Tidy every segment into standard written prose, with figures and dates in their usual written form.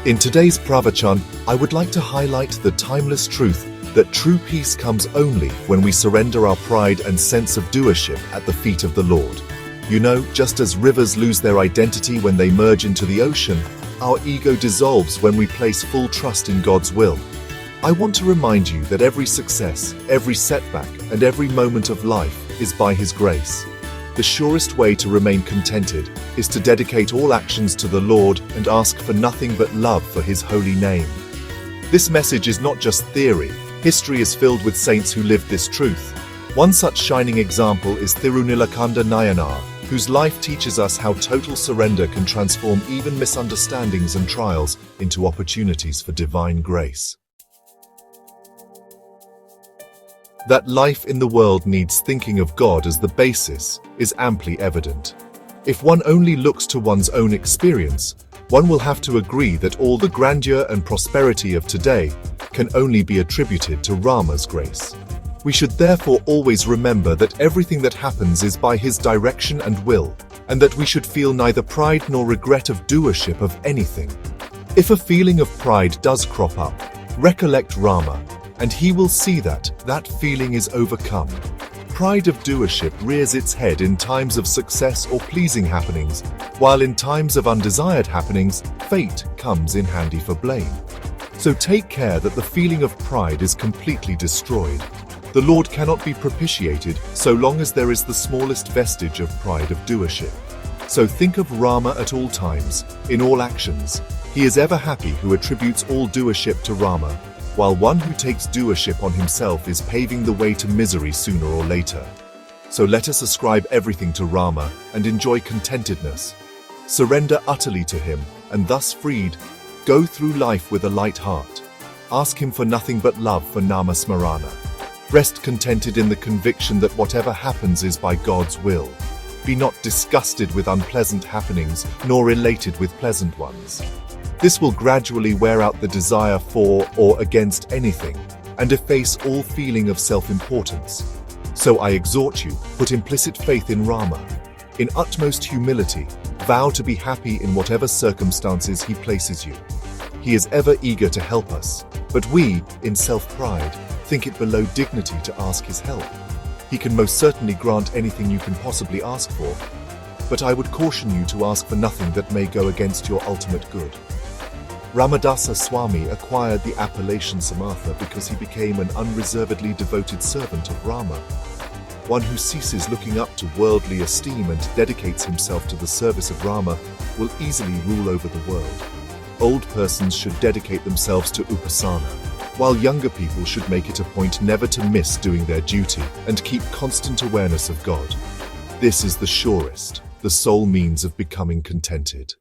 In today's Pravachan, I would like to highlight the timeless truth that true peace comes only when we surrender our pride and sense of doership at the feet of the Lord. You know, just as rivers lose their identity when they merge into the ocean, our ego dissolves when we place full trust in God's will. I want to remind you that every success, every setback, and every moment of life is by His grace. The surest way to remain contented is to dedicate all actions to the Lord and ask for nothing but love for His holy name. This message is not just theory. History is filled with saints who lived this truth. One such shining example is Thirunilakanda Nayanar, whose life teaches us how total surrender can transform even misunderstandings and trials into opportunities for divine grace. That life in the world needs thinking of God as the basis is amply evident. If one only looks to one's own experience, one will have to agree that all the grandeur and prosperity of today can only be attributed to Rama's grace. We should therefore always remember that everything that happens is by His direction and will, and that we should feel neither pride nor regret of doership of anything. If a feeling of pride does crop up, recollect Rama, and he will see that that feeling is overcome. Pride of doership rears its head in times of success or pleasing happenings, while in times of undesired happenings, fate comes in handy for blame. So take care that the feeling of pride is completely destroyed. The Lord cannot be propitiated so long as there is the smallest vestige of pride of doership. So think of Rama at all times, in all actions. He is ever happy who attributes all doership to Rama, while one who takes doership on himself is paving the way to misery sooner or later. So let us ascribe everything to Rama and enjoy contentedness. Surrender utterly to Him, and thus freed, go through life with a light heart. Ask Him for nothing but love for nama-smarana. Rest contented in the conviction that whatever happens is by God's will. Be not disgusted with unpleasant happenings, nor elated with pleasant ones. This will gradually wear out the desire for or against anything, and efface all feeling of self-importance. So I exhort you, put implicit faith in Rama. In utmost humility, vow to be happy in whatever circumstances He places you. He is ever eager to help us, but we, in self-pride, think it below dignity to ask His help. He can most certainly grant anything you can possibly ask for, but I would caution you to ask for nothing that may go against your ultimate good. Ramadasa Swami acquired the appellation Samartha because he became an unreservedly devoted servant of Rama. One who ceases looking up to worldly esteem and dedicates himself to the service of Rama will easily rule over the world. Old persons should dedicate themselves to upasana, while younger people should make it a point never to miss doing their duty and keep constant awareness of God. This is the surest, the sole means of becoming contented.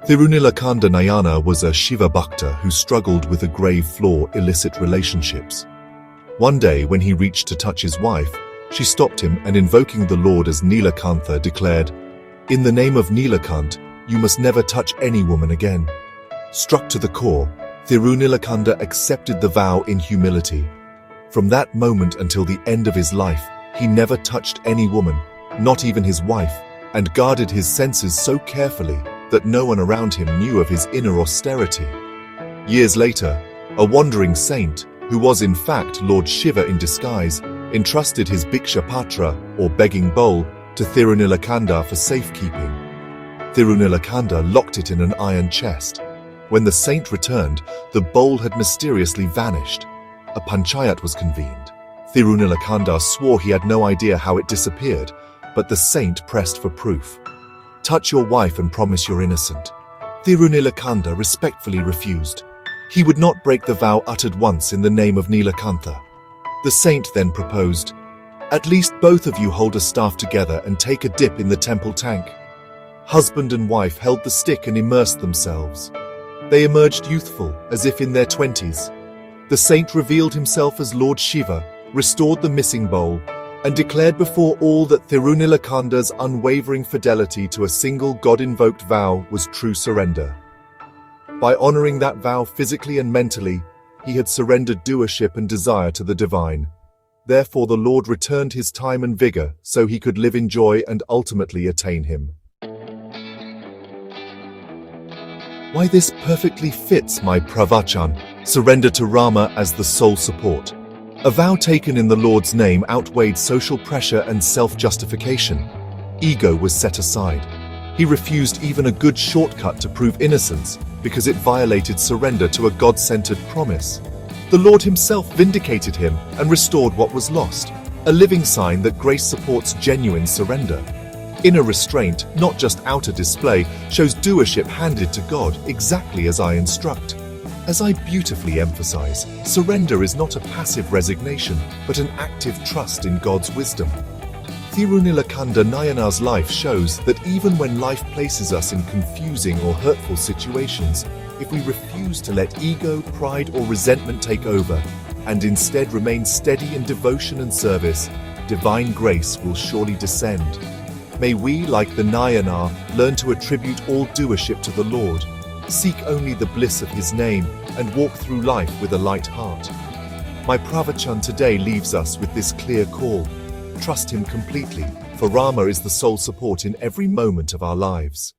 Thirunilakanda Nayanar was a Shiva Bhakta who struggled with a grave flaw: illicit relationships. One day, when he reached to touch his wife, she stopped him and, invoking the Lord as Nilakantha, declared, "In the name of Nilakant, you must never touch any woman again." Struck to the core, Thirunilakanda accepted the vow in humility. From that moment until the end of his life, he never touched any woman, not even his wife, and guarded his senses so carefully that no one around him knew of his inner austerity. Years later, a wandering saint, who was in fact Lord Shiva in disguise, entrusted his Bhiksha Patra, or begging bowl, to Thirunilakanda for safekeeping. Thirunilakanda locked it in an iron chest. When the saint returned, the bowl had mysteriously vanished. A panchayat was convened. Thirunilakanda swore he had no idea how it disappeared, but the saint pressed for proof. "Touch your wife and promise you're innocent." Thirunilakanda respectfully refused. He would not break the vow uttered once in the name of Nilakantha. The saint then proposed, "At least both of you hold a staff together and take a dip in the temple tank." Husband and wife held the stick and immersed themselves. They emerged youthful, as if in their 20s. The saint revealed himself as Lord Shiva, restored the missing bowl, and declared before all that Thirunilakanda's unwavering fidelity to a single God-invoked vow was true surrender. By honoring that vow physically and mentally, he had surrendered doership and desire to the divine. Therefore the Lord returned his time and vigor so he could live in joy and ultimately attain him. Why this perfectly fits my Pravachan, surrender to Rama as the sole support. A vow taken in the Lord's name outweighed social pressure and self-justification. Ego was set aside. He refused even a good shortcut to prove innocence because it violated surrender to a God-centered promise. The Lord himself vindicated him and restored what was lost, a living sign that grace supports genuine surrender. Inner restraint, not just outer display, shows doership handed to God exactly as I instruct. As I beautifully emphasize, surrender is not a passive resignation, but an active trust in God's wisdom. Thirunilakanda Nayanar's life shows that even when life places us in confusing or hurtful situations, if we refuse to let ego, pride, or resentment take over, and instead remain steady in devotion and service, divine grace will surely descend. May we, like the Nayanar, learn to attribute all doership to the Lord, seek only the bliss of his name, and walk through life with a light heart. My Pravachan today leaves us with this clear call. Trust him completely, for Rama is the sole support in every moment of our lives.